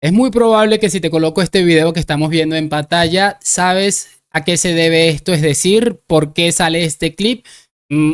Es muy probable que si te coloco este video que estamos viendo en pantalla, sabes a qué se debe esto, es decir, por qué sale este clip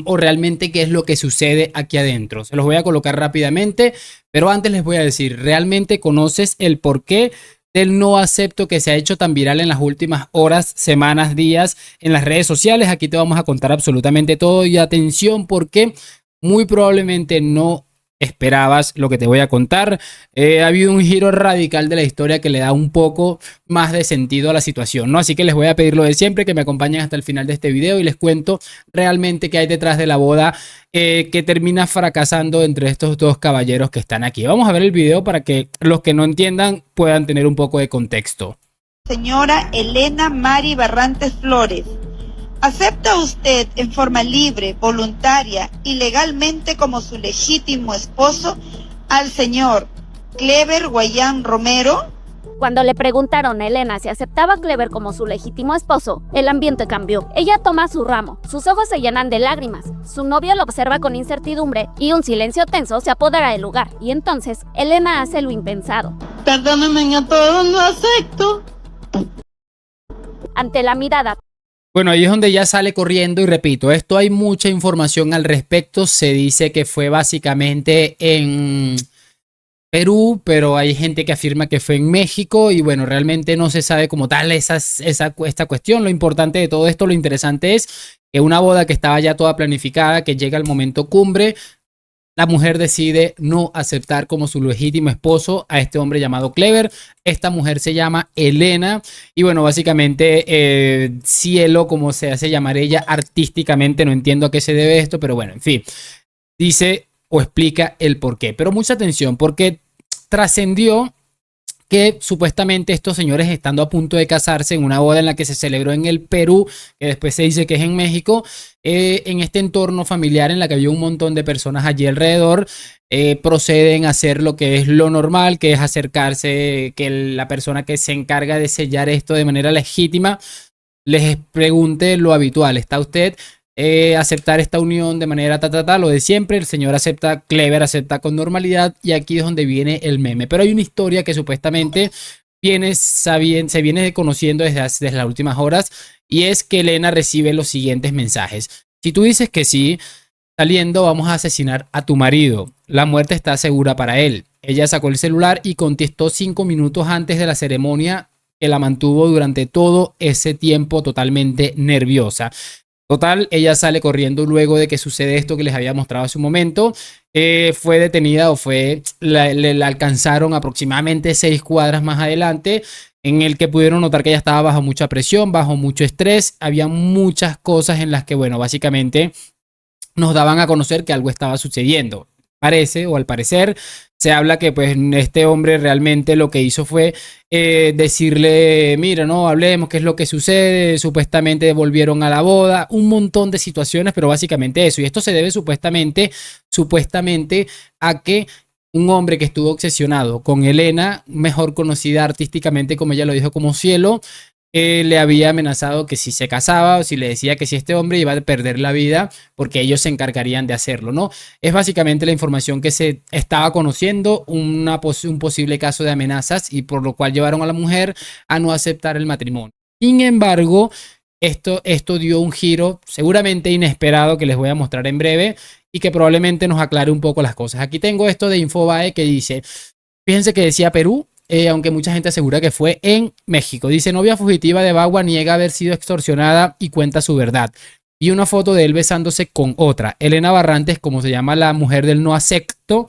o realmente qué es lo que sucede aquí adentro. Se los voy a colocar rápidamente, pero antes les voy a decir, ¿realmente conoces el por qué del no acepto que se ha hecho tan viral en las últimas horas, semanas, días en las redes sociales? Aquí te vamos a contar absolutamente todo y atención porque muy probablemente no esperabas lo que te voy a contar. Ha habido un giro radical de la historia que le da un poco más de sentido a la situación, ¿no? Así que les voy a pedir lo de siempre, que me acompañen hasta el final de este video y les cuento realmente qué hay detrás de la boda que termina fracasando entre estos dos caballeros que están aquí. Vamos a ver el video para que los que no entiendan puedan tener un poco de contexto. Señora Elena Mari Barrantes Flores, ¿acepta usted en forma libre, voluntaria y legalmente como su legítimo esposo al señor Clever Guayán Romero? Cuando le preguntaron a Elena si aceptaba a Clever como su legítimo esposo, el ambiente cambió. Ella toma su ramo, sus ojos se llenan de lágrimas, su novio lo observa con incertidumbre y un silencio tenso se apodera del lugar. Y entonces, Elena hace lo impensado. Perdónenme a todos, no acepto. Ante la mirada Bueno, ahí es donde ya sale corriendo y repito, esto hay mucha información al respecto. Se dice que fue básicamente en Perú, pero hay gente que afirma que fue en México y bueno, realmente no se sabe como tal esta cuestión. Lo importante de todo esto, lo interesante es que una boda que estaba ya toda planificada, que llega al momento cumbre, la mujer decide no aceptar como su legítimo esposo a este hombre llamado Clever. Esta mujer se llama Elena y bueno, básicamente Cielo, como se hace llamar ella artísticamente, no entiendo a qué se debe esto, pero bueno, en fin, dice o explica el por qué. Pero mucha atención porque trascendió que supuestamente estos señores, estando a punto de casarse en una boda en la que se celebró en el Perú, que después se dice que es en México, en este entorno familiar en la que había un montón de personas allí alrededor, proceden a hacer lo que es lo normal, que es acercarse, que la persona que se encarga de sellar esto de manera legítima les pregunte lo habitual: ¿está usted aceptar esta unión de manera lo de siempre? El señor acepta, Clever acepta con normalidad y aquí es donde viene el meme. Pero hay una historia que supuestamente se viene conociendo desde las últimas horas y es que Elena recibe los siguientes mensajes: si tú dices que sí, saliendo vamos a asesinar a tu marido, la muerte está segura para él. Ella sacó el celular y contestó 5 minutos antes de la ceremonia, que la mantuvo durante todo ese tiempo totalmente nerviosa. Total, ella sale corriendo luego de que sucede esto que les había mostrado hace un momento. Fue detenida o la alcanzaron aproximadamente 6 cuadras más adelante, en el que pudieron notar que ella estaba bajo mucha presión, bajo mucho estrés. Había muchas cosas en las que, bueno, básicamente nos daban a conocer que algo estaba sucediendo. Parece, o al parecer, se habla que pues este hombre realmente lo que hizo fue decirle: mira, no, hablemos, qué es lo que sucede. Supuestamente volvieron a la boda, un montón de situaciones, pero básicamente eso. Y esto se debe supuestamente a que un hombre que estuvo obsesionado con Elena, mejor conocida artísticamente como ella lo dijo como Cielo, le había amenazado que si se casaba o si le decía que si este hombre iba a perder la vida, porque ellos se encargarían de hacerlo, ¿no? Es básicamente la información que se estaba conociendo, un posible caso de amenazas y por lo cual llevaron a la mujer a no aceptar el matrimonio. Sin embargo, esto dio un giro seguramente inesperado que les voy a mostrar en breve y que probablemente nos aclare un poco las cosas. Aquí tengo esto de Infobae que dice, fíjense que decía Perú, aunque mucha gente asegura que fue en México. Dice: novia fugitiva de Bagua niega haber sido extorsionada y cuenta su verdad. Y una foto de él besándose con otra. Elena Barrantes, como se llama la mujer del no acepto,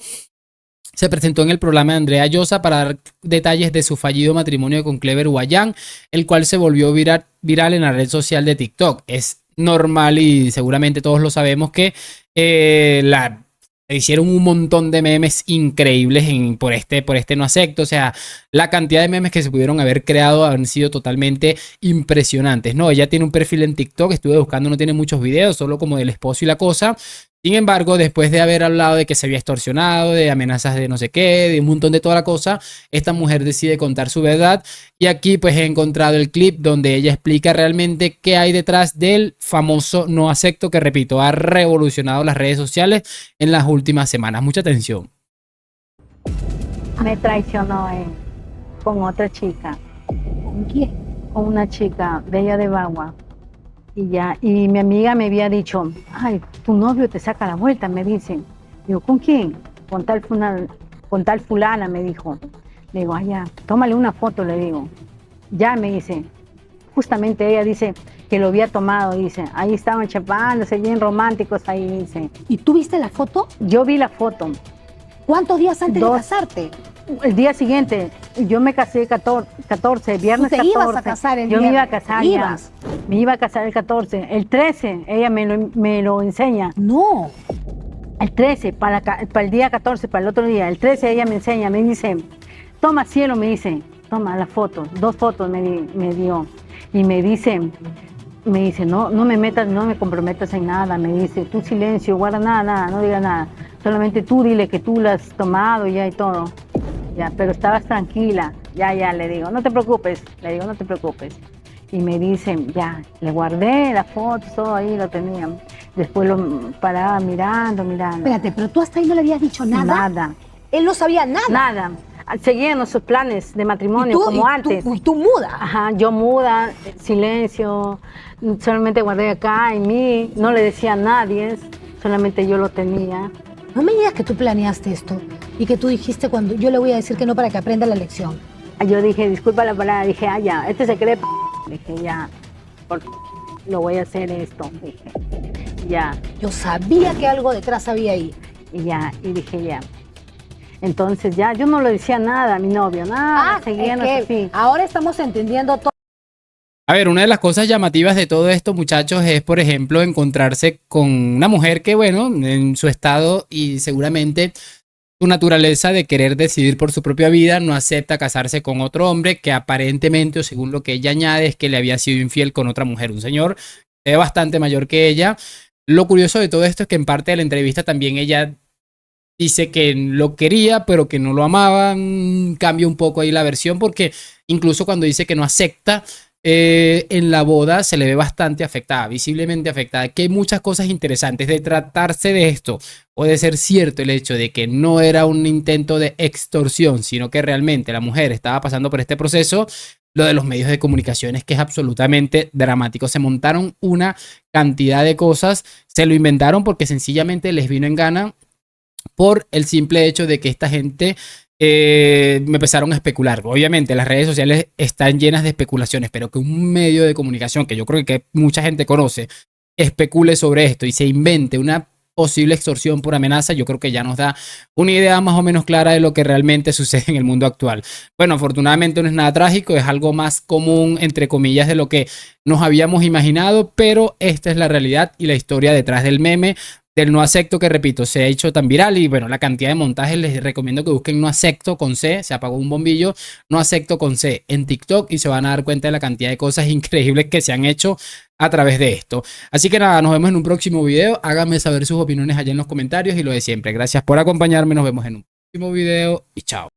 se presentó en el programa de Andrea Llosa para dar detalles de su fallido matrimonio con Clever Guayán, el cual se volvió viral en la red social de TikTok. Es normal y seguramente todos lo sabemos que hicieron un montón de memes increíbles por este no acepto. O sea, la cantidad de memes que se pudieron haber creado han sido totalmente impresionantes, ¿no? Ella tiene un perfil en TikTok, estuve buscando, no tiene muchos videos, solo como del esposo y la cosa. Sin embargo, después de haber hablado de que se había extorsionado, de amenazas de no sé qué, de un montón de toda la cosa, esta mujer decide contar su verdad. Y aquí pues he encontrado el clip donde ella explica realmente qué hay detrás del famoso no acepto, que repito, ha revolucionado las redes sociales en las últimas semanas. Mucha atención. Me traicionó él. con otra chica, ¿Con quién? con una chica de ella de Bagua. Y mi amiga me había dicho, ay, tu novio te saca la vuelta, me dicen. Digo, ¿con quién? Con tal fulana, me dijo. Le digo, ya, tómale una foto, le digo. Ya, me dice. Justamente ella dice que lo había tomado, dice. Ahí estaban chapándose, bien románticos ahí, dice. ¿Y tú viste la foto? Yo vi la foto. ¿Cuántos días antes de 2. casarte? El día siguiente, yo me casé 14, viernes ¿Tú te 14. ibas a casar el Yo me iba a viernes? casar ¿Te ya. ibas? Me iba a casar el 14. El 13, ella me lo enseña. No. El 13, para el día 14, para el otro día. El 13 ella me enseña, me dice, toma cielo, me dice, toma la foto. 2 fotos me dio. Y me dice, no me metas, no me comprometas en nada. Me dice, tú silencio, guarda nada, no digas nada. Solamente tú dile que tú la has tomado ya y todo. Ya, pero estabas tranquila. Ya, le digo, no te preocupes. Le digo, no te preocupes. Y me dicen, ya, le guardé la foto, todo ahí lo tenía. Después lo paraba mirando. Espérate, pero tú hasta ahí no le habías dicho nada. Nada. Él no sabía nada. Nada. Seguían nuestros planes de matrimonio como antes. Y tú muda. Ajá, yo muda, silencio, solamente guardé acá en mí, no le decía a nadie, solamente yo lo tenía. No me digas que tú planeaste esto y que tú dijiste cuando yo le voy a decir que no para que aprenda la lección. Yo dije, disculpa la palabra, dije, ya, este se cree, dije, ya, lo voy a hacer esto, dije, ya. Yo sabía que algo detrás había ahí. Y dije, ya. Entonces ya, yo no le decía nada a mi novio, nada, seguíamos así. Ahora estamos entendiendo todo. A ver, una de las cosas llamativas de todo esto, muchachos, es, por ejemplo, encontrarse con una mujer que, bueno, en su estado y seguramente su naturaleza de querer decidir por su propia vida, no acepta casarse con otro hombre que aparentemente, o según lo que ella añade, es que le había sido infiel con otra mujer, un señor bastante mayor que ella. Lo curioso de todo esto es que en parte de la entrevista también ella dice que lo quería, pero que no lo amaba. Cambia un poco ahí la versión porque incluso cuando dice que no acepta, en la boda se le ve bastante afectada, visiblemente afectada, que hay muchas cosas interesantes de tratarse de esto. Puede ser cierto el hecho de que no era un intento de extorsión, sino que realmente la mujer estaba pasando por este proceso. Lo de los medios de comunicación es que es absolutamente dramático. Se montaron una cantidad de cosas, se lo inventaron porque sencillamente les vino en gana por el simple hecho de que esta gente me empezaron a especular. Obviamente las redes sociales están llenas de especulaciones, pero que un medio de comunicación que yo creo que mucha gente conoce especule sobre esto y se invente una posible extorsión por amenaza, yo creo que ya nos da una idea más o menos clara de lo que realmente sucede en el mundo actual. Bueno, afortunadamente no es nada trágico, es algo más común, entre comillas, de lo que nos habíamos imaginado, pero esta es la realidad y la historia detrás del meme del no acepto, que repito, se ha hecho tan viral y bueno, la cantidad de montajes, les recomiendo que busquen no acepto con C, se apagó un bombillo, no acepto con C en TikTok y se van a dar cuenta de la cantidad de cosas increíbles que se han hecho a través de esto. Así que nada, nos vemos en un próximo video, háganme saber sus opiniones allá en los comentarios y lo de siempre, gracias por acompañarme, nos vemos en un próximo video y chao.